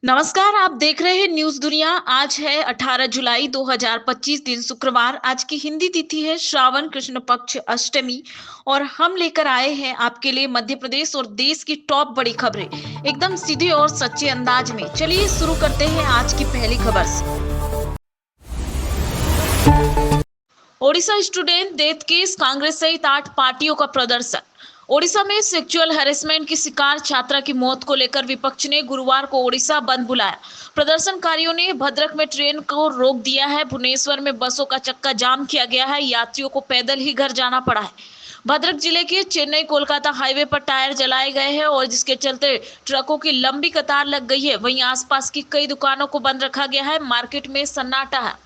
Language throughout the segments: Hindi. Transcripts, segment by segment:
नमस्कार, आप देख रहे हैं न्यूज़ दुनिया। आज है 18 जुलाई 2025 दिन शुक्रवार। आज की हिंदी तिथि है श्रावण कृष्ण पक्ष अष्टमी और हम लेकर आए हैं आपके लिए मध्य प्रदेश और देश की टॉप बड़ी खबरें एकदम सीधे और सच्चे अंदाज में। चलिए शुरू करते हैं आज की पहली खबर से। Odisha student death case, Congress सहित 8 पार्टियों का प्रदर्शन। ओडिशा में सेक्सुअल हैरेसमेंट की शिकार छात्रा की मौत को लेकर विपक्ष ने गुरुवार को ओडिशा बंद बुलाया। प्रदर्शनकारियों ने भद्रक में ट्रेन को रोक दिया है। भुवनेश्वर में बसों का चक्का जाम किया गया है। यात्रियों को पैदल ही घर जाना पड़ा है। भद्रक जिले के चेन्नई कोलकाता हाईवे पर टायर जलाए गए हैं और जिसके चलते ट्रकों की लंबी कतार लग गई है। वहीं आसपास की कई दुकानों को बंद रखा गया है। मार्केट में सन्नाटा है।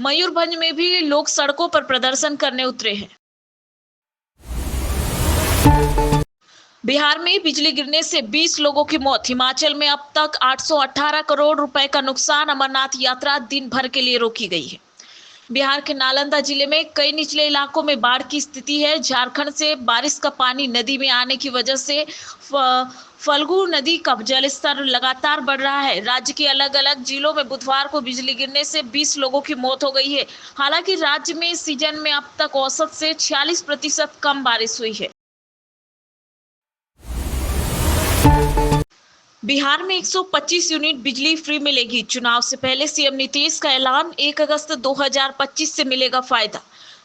मयूरभंज में भी लोग सड़कों पर प्रदर्शन करने उतरे हैं। बिहार में बिजली गिरने से 20 लोगों की मौत। हिमाचल में अब तक 818 करोड़ रुपए का नुकसान। अमरनाथ यात्रा दिन भर के लिए रोकी गई है। बिहार के नालंदा जिले में कई निचले इलाकों में बाढ़ की स्थिति है। झारखंड से बारिश का पानी नदी में आने की वजह से फल्गु नदी का जलस्तर लगातार बढ़ रहा है। राज्य के अलग अलग जिलों में बुधवार को बिजली गिरने से 20 लोगों की मौत हो गई है। हालांकि राज्य में इस सीजन में अब तक औसत से 46% कम बारिश हुई है। बिहार में 125 यूनिट बिजली फ्री मिलेगी। चुनाव से पहले सीएम नीतीश का ऐलान, 1 अगस्त 2025 से मिलेगा फायदा।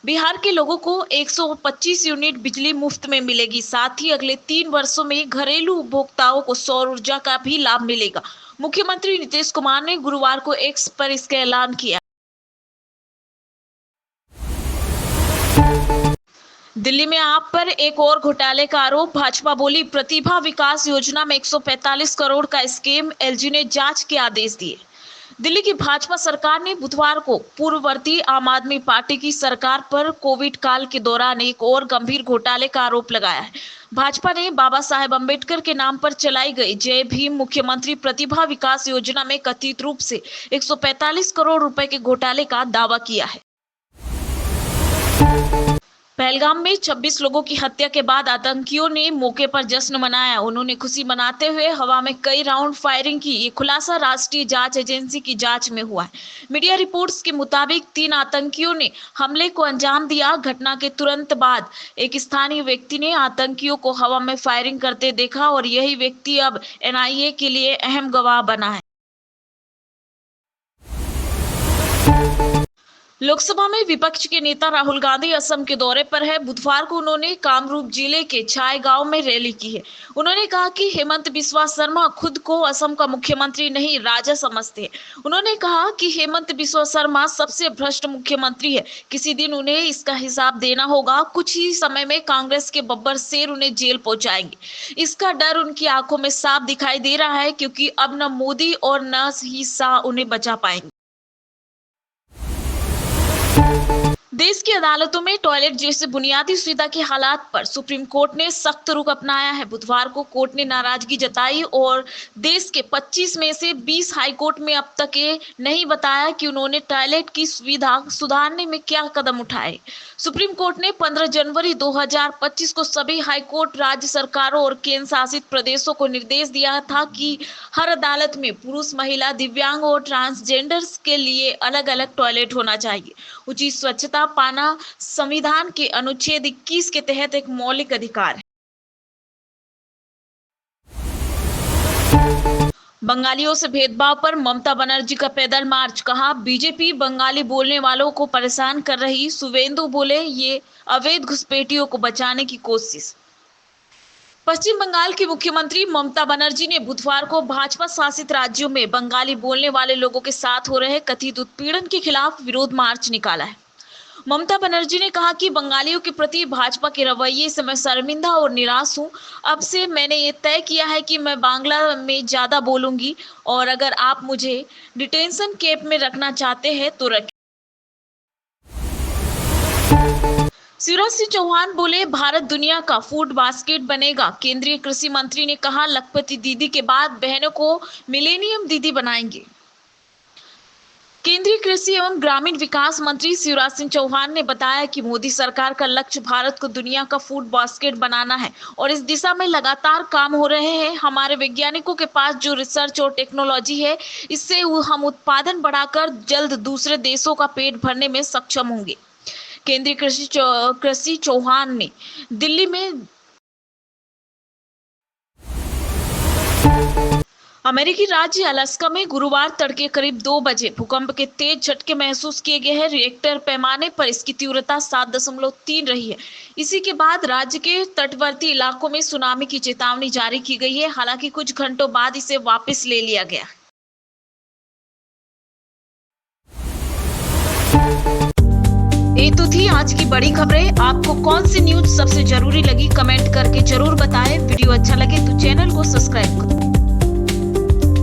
बिहार के लोगों को 125 यूनिट बिजली मुफ्त में मिलेगी। साथ ही अगले 3 वर्षों में घरेलू उपभोक्ताओं को सौर ऊर्जा का भी लाभ मिलेगा। मुख्यमंत्री नीतीश कुमार ने गुरुवार को एक्स पर इसका ऐलान किया। दिल्ली में आप पर एक और घोटाले का आरोप। भाजपा बोली, प्रतिभा विकास योजना में 145 करोड़ का स्कैम, एलजी ने जांच के आदेश दिए। दिल्ली की भाजपा सरकार ने बुधवार को पूर्ववर्ती आम आदमी पार्टी की सरकार पर कोविड काल के दौरान एक और गंभीर घोटाले का आरोप लगाया है। भाजपा ने बाबा साहेब अम्बेडकर के नाम पर चलाई गई जय भीम मुख्यमंत्री प्रतिभा विकास योजना में कथित रूप से 145 करोड़ रुपए के घोटाले का दावा किया है। पहलगाम में 26 लोगों की हत्या के बाद आतंकियों ने मौके पर जश्न मनाया। उन्होंने खुशी मनाते हुए हवा में कई राउंड फायरिंग की। ये खुलासा राष्ट्रीय जांच एजेंसी की जांच में हुआ है। मीडिया रिपोर्ट्स के मुताबिक 3 आतंकियों ने हमले को अंजाम दिया। घटना के तुरंत बाद एक स्थानीय व्यक्ति ने आतंकियों को हवा में फायरिंग करते देखा और यही व्यक्ति अब एनआईए के लिए अहम गवाह बना है। लोकसभा में विपक्ष के नेता राहुल गांधी असम के दौरे पर है। बुधवार को उन्होंने कामरूप जिले के छाय गांव में रैली की है। उन्होंने कहा कि हेमंत बिस्वा शर्मा खुद को असम का मुख्यमंत्री नहीं राजा समझते हैं। उन्होंने कहा कि हेमंत बिस्वा शर्मा सबसे भ्रष्ट मुख्यमंत्री है। किसी दिन उन्हें इसका हिसाब देना होगा। कुछ ही समय में कांग्रेस के बब्बर शेर उन्हें जेल पहुंचाएंगे। इसका डर उनकी आंखों में साफ दिखाई दे रहा है, क्योंकि अब न मोदी और न ही शाह उन्हें बचा पाएंगे। देश की अदालतों में टॉयलेट जैसे बुनियादी सुविधा के हालात पर सुप्रीम कोर्ट ने सख्त रुख अपनाया है। बुधवार को कोर्ट ने नाराजगी जताई और देश के 25 में से 20 हाई कोर्ट में अब तक ये नहीं बताया कि उन्होंने टॉयलेट की सुविधा सुधारने में क्या कदम उठाए। सुप्रीम कोर्ट ने 15 जनवरी 2025 को सभी हाई कोर्ट, राज्य सरकारों और केंद्र शासित प्रदेशों को निर्देश दिया था कि हर अदालत में पुरुष, महिला, दिव्यांग और ट्रांसजेंडर्स के लिए अलग अलग टॉयलेट होना चाहिए। उचित स्वच्छता पाना संविधान के अनुच्छेद 21 के तहत एक मौलिक अधिकार है। बंगालियों से भेदभाव पर ममता बनर्जी का पैदल मार्च। कहा, बीजेपी बंगाली बोलने वालों को परेशान कर रही। शुवेंदु बोले, ये अवैध घुसपैठियों को बचाने की कोशिश। पश्चिम बंगाल की मुख्यमंत्री ममता बनर्जी ने बुधवार को भाजपा शासित राज्यों में बंगाली बोलने वाले लोगों के साथ हो रहे कथित उत्पीड़न के खिलाफ विरोध मार्च निकाला है। ममता बनर्जी ने कहा कि बंगालियों के प्रति भाजपा के रवैये से मैं शर्मिंदा और निराश हूं। अब से मैंने ये तय किया है कि मैं बांग्ला में ज्यादा बोलूंगी और अगर आप मुझे डिटेंशन कैंप में रखना चाहते हैं तो रखें। शिवराज सिंह चौहान बोले, भारत दुनिया का फूड बास्केट बनेगा। केंद्रीय कृषि मंत्री ने कहा, लखपति दीदी के बाद बहनों को मिलेनियम दीदी बनाएंगे। केंद्रीय कृषि एवं ग्रामीण विकास मंत्री शिवराज सिंह चौहान ने बताया कि मोदी सरकार का लक्ष्य भारत को दुनिया का फूड बास्केट बनाना है और इस दिशा में लगातार काम हो रहे हैं। हमारे वैज्ञानिकों के पास जो रिसर्च और टेक्नोलॉजी है, इससे हम उत्पादन बढ़ाकर जल्द दूसरे देशों का पेट भरने में सक्षम होंगे। केंद्रीय कृषि चौहान ने दिल्ली में अमेरिकी राज्य अलास्का में गुरुवार तड़के करीब 2 बजे भूकंप के तेज झटके महसूस किए गए हैं। रिएक्टर पैमाने पर इसकी तीव्रता 7.3 रही है। इसी के बाद राज्य के तटवर्ती इलाकों में सुनामी की चेतावनी जारी की गई है। हालांकि कुछ घंटों बाद इसे वापस ले लिया गया। ये तो थी आज की बड़ी खबरें। आपको कौन सी न्यूज सबसे जरूरी लगी, कमेंट करके जरूर बताएं। वीडियो अच्छा लगे तो चैनल को सब्सक्राइब करें।